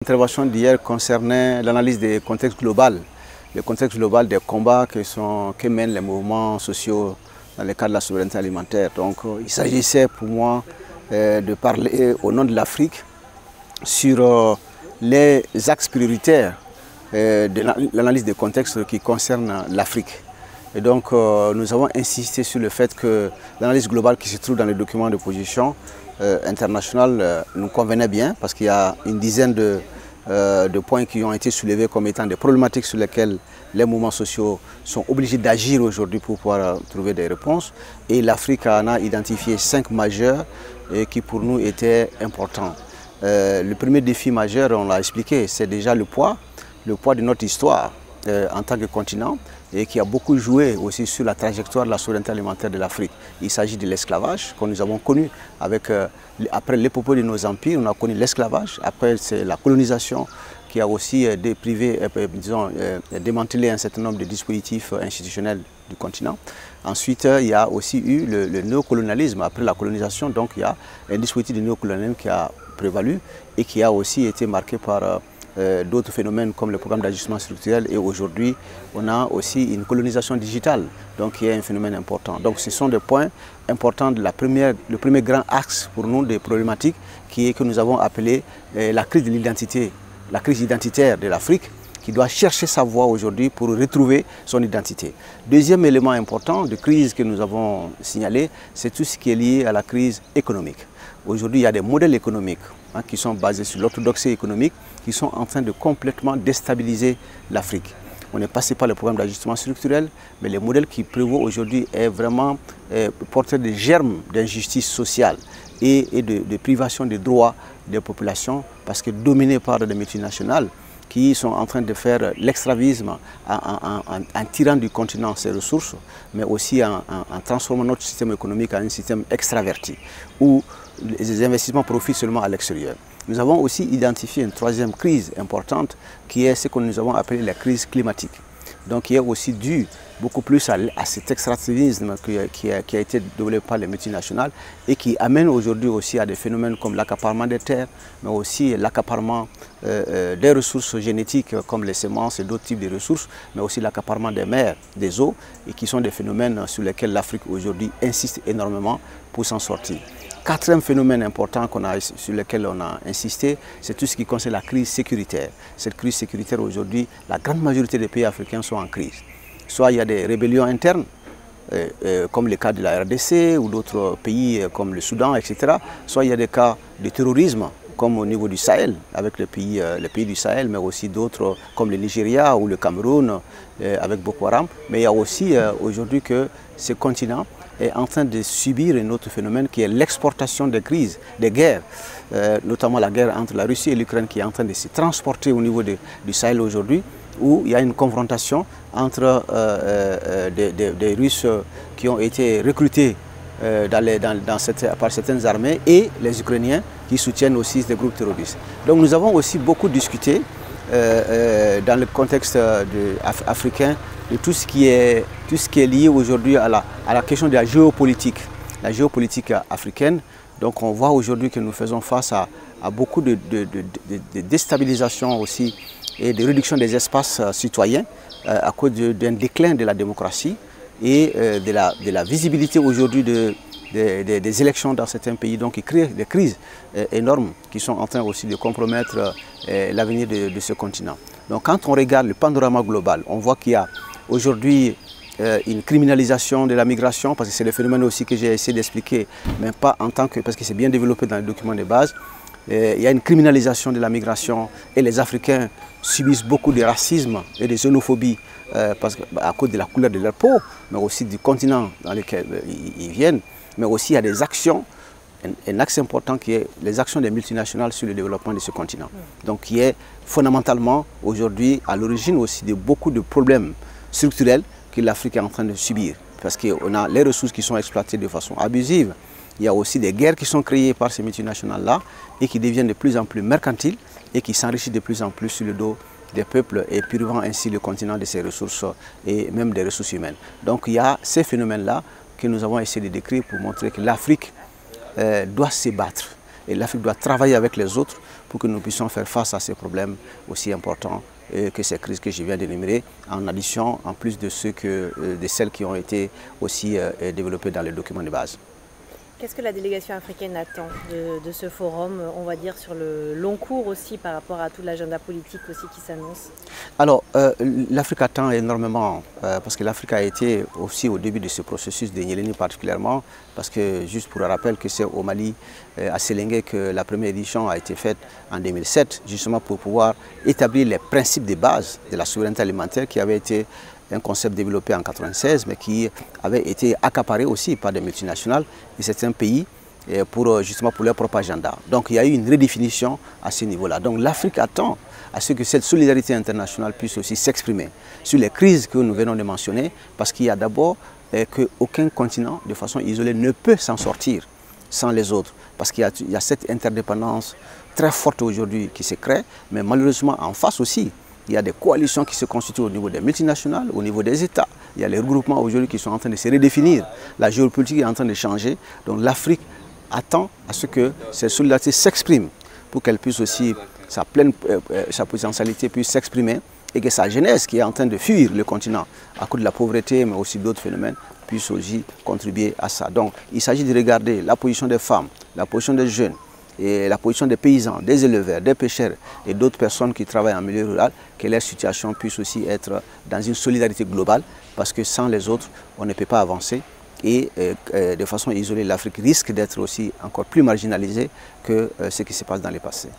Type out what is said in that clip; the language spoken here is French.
L'intervention d'hier concernait l'analyse des contextes globaux, le contexte global des combats que mènent les mouvements sociaux dans le cadre de la souveraineté alimentaire. Donc il s'agissait pour moi de parler au nom de l'Afrique sur les axes prioritaires de l'analyse des contextes qui concernent l'Afrique. Et donc nous avons insisté sur le fait que l'analyse globale qui se trouve dans le document de position international nous convenait bien parce qu'il y a une dizaine de points qui ont été soulevés comme étant des problématiques sur lesquelles les mouvements sociaux sont obligés d'agir aujourd'hui pour pouvoir trouver des réponses. Et l'Afrique en a identifié 5 majeurs qui pour nous étaient importants. Le premier défi majeur, on l'a expliqué, c'est déjà le poids de notre histoire en tant que continent et qui a beaucoup joué aussi sur la trajectoire de la souveraineté alimentaire de l'Afrique. Il s'agit de l'esclavage que nous avons connu après l'épopée de nos empires, on a connu l'esclavage, après c'est la colonisation qui a aussi démantelé un certain nombre de dispositifs institutionnels du continent. Ensuite, il y a aussi eu le néocolonialisme. Après la colonisation, donc il y a un dispositif de néocolonialisme qui a prévalu et qui a aussi été marqué par d'autres phénomènes comme le programme d'ajustement structurel, et aujourd'hui on a aussi une colonisation digitale, donc qui est un phénomène important. Donc ce sont des points importants de le premier grand axe pour nous des problématiques que nous avons appelé la crise de l'identité, la crise identitaire de l'Afrique qui doit chercher sa voie aujourd'hui pour retrouver son identité. Deuxième élément important de crise que nous avons signalé, c'est tout ce qui est lié à la crise économique. Aujourd'hui il y a des modèles économiques qui sont basés sur l'orthodoxie économique, qui sont en train de complètement déstabiliser l'Afrique. On est passé par le programme d'ajustement structurel, mais le modèle qui prévaut aujourd'hui est vraiment porteur des germes d'injustice sociale et de privation des droits des populations, parce que dominé par des multinationales qui sont en train de faire l'extravisme en tirant du continent ses ressources, mais aussi en transformant notre système économique en un système extraverti, où les investissements profitent seulement à l'extérieur. Nous avons aussi identifié une troisième crise importante qui est ce que nous avons appelé la crise climatique. Donc qui est aussi due beaucoup plus à cet extractivisme qui a été développé par les multinationales et qui amène aujourd'hui aussi à des phénomènes comme l'accaparement des terres, mais aussi l'accaparement des ressources génétiques comme les semences et d'autres types de ressources, mais aussi l'accaparement des mers, des eaux, et qui sont des phénomènes sur lesquels l'Afrique aujourd'hui insiste énormément pour s'en sortir. Quatrième phénomène important sur lequel on a insisté, c'est tout ce qui concerne la crise sécuritaire. Cette crise sécuritaire aujourd'hui, la grande majorité des pays africains sont en crise. Soit il y a des rébellions internes, comme le cas de la RDC ou d'autres pays comme le Soudan, etc. Soit il y a des cas de terrorisme, comme au niveau du Sahel, avec les pays du Sahel, mais aussi d'autres comme le Nigeria ou le Cameroun, avec Boko Haram. Mais il y a aussi aujourd'hui que ce continent est en train de subir un autre phénomène qui est l'exportation des crises, des guerres, notamment la guerre entre la Russie et l'Ukraine qui est en train de se transporter au niveau du Sahel aujourd'hui, où il y a une confrontation entre des Russes qui ont été recrutés par certaines armées et les Ukrainiens qui soutiennent aussi des groupes terroristes. Donc nous avons aussi beaucoup discuté dans le contexte africain de tout ce qui est lié aujourd'hui à la question de la géopolitique africaine. Donc on voit aujourd'hui que nous faisons face à beaucoup de déstabilisation aussi et de réduction des espaces citoyens à cause d'un déclin de la démocratie et de la visibilité aujourd'hui des élections dans certains pays, donc qui créent des crises énormes qui sont en train aussi de compromettre l'avenir de ce continent. Donc quand on regarde le panorama global, on voit qu'il y a aujourd'hui une criminalisation de la migration, parce que c'est le phénomène aussi que j'ai essayé d'expliquer, mais pas en tant que, parce que c'est bien développé dans les documents de base. Il y a une criminalisation de la migration et les Africains subissent beaucoup de racisme et de xénophobie à cause de la couleur de leur peau, mais aussi du continent dans lequel ils viennent. Mais aussi il y a des actions, un axe important qui est les actions des multinationales sur le développement de ce continent. Donc qui est fondamentalement aujourd'hui à l'origine aussi de beaucoup de problèmes structurels que l'Afrique est en train de subir. Parce qu'on a les ressources qui sont exploitées de façon abusive. Il y a aussi des guerres qui sont créées par ces multinationales-là et qui deviennent de plus en plus mercantiles et qui s'enrichissent de plus en plus sur le dos des peuples et privant ainsi le continent de ses ressources et même des ressources humaines. Donc il y a ces phénomènes-là que nous avons essayé de décrire pour montrer que l'Afrique doit se battre et l'Afrique doit travailler avec les autres pour que nous puissions faire face à ces problèmes aussi importants que ces crises que je viens d'énumérer, en addition, en plus de celles qui ont été aussi développées dans les documents de base. Qu'est-ce que la délégation africaine attend de ce forum, on va dire sur le long cours aussi, par rapport à tout l'agenda politique aussi qui s'annonce? Alors, l'Afrique attend énormément, parce que l'Afrique a été aussi au début de ce processus de Nyéléni particulièrement, parce que, juste pour le rappel, que c'est au Mali, à Séléngué, que la première édition a été faite en 2007, justement pour pouvoir établir les principes de base de la souveraineté alimentaire qui avait été un concept développé en 1996, mais qui avait été accaparé aussi par des multinationales et certains pays justement pour leur propre agenda. Donc il y a eu une redéfinition à ce niveau-là. Donc l'Afrique attend à ce que cette solidarité internationale puisse aussi s'exprimer sur les crises que nous venons de mentionner, parce qu'il y a d'abord qu'aucun continent, de façon isolée, ne peut s'en sortir sans les autres, parce qu'il y a cette interdépendance très forte aujourd'hui qui se crée, mais malheureusement en face aussi, il y a des coalitions qui se constituent au niveau des multinationales, au niveau des États. Il y a les regroupements aujourd'hui qui sont en train de se redéfinir. La géopolitique est en train de changer. Donc l'Afrique attend à ce que cette solidarité s'exprime pour qu'elle puisse aussi, sa potentialité puisse s'exprimer et que sa jeunesse qui est en train de fuir le continent à cause de la pauvreté, mais aussi d'autres phénomènes, puisse aussi contribuer à ça. Donc il s'agit de regarder la position des femmes, la position des jeunes, et la position des paysans, des éleveurs, des pêcheurs et d'autres personnes qui travaillent en milieu rural, que leur situation puisse aussi être dans une solidarité globale, parce que sans les autres, on ne peut pas avancer. Et de façon isolée, l'Afrique risque d'être aussi encore plus marginalisée que ce qui se passe dans le passé.